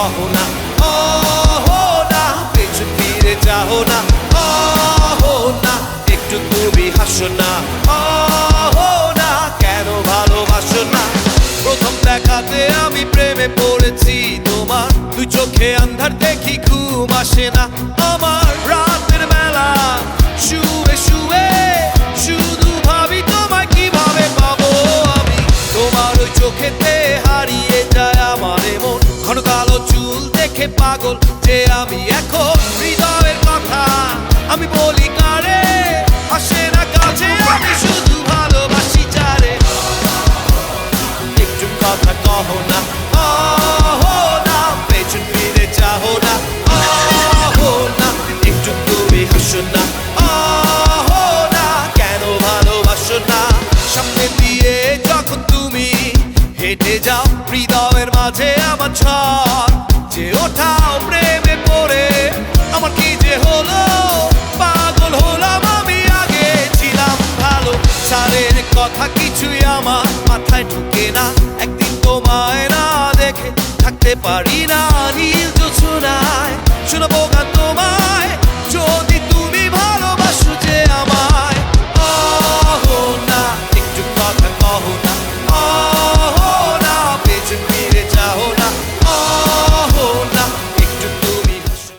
কহো না, না পেছন ফিরে যাও না, না একটু তুমি হাসো না, না কেন ভালোবাসো না। প্রথম দেখাতে আমি প্রেমে পড়েছি তোমার, দুই চোখে আন্ধার দেখি ঘুম আসে না আমার। রাতের বেলা শুয়ে শুয়ে শুধু ভাবি তোমায় কিভাবে পাবো আমি। তোমার ওই চোখেতে হারিয়ে যায় আমার মন, ঘন কালো চুল দেখে পাগল যে আমি এখন। হৃদয়ের কথা আমি বলি কারে, আসে না কাছে আমি শুধু ভালোবাসি যারে। একটু কথা কহো না, না পেছন ফিরে যাও না, না একটু তুমি হাসো না, না কেন ভালোবাসো না। সামনে দিয়ে যখন তুমি হেঁটে যাও, হৃদয়ের মাঝে আমার ঝড় যে ওঠাও প্রেমে পড়ে। আমার কি যে হলো, পাগল হলাম আমি, আগে ছিলাম ভালো। সারের কথা কিছুই আমার মাথায় ঢুকে না, একদিন তোমায় না দেখে থাকতে পারি না। নীল জোছনায় শোনাবো গান তোমায়,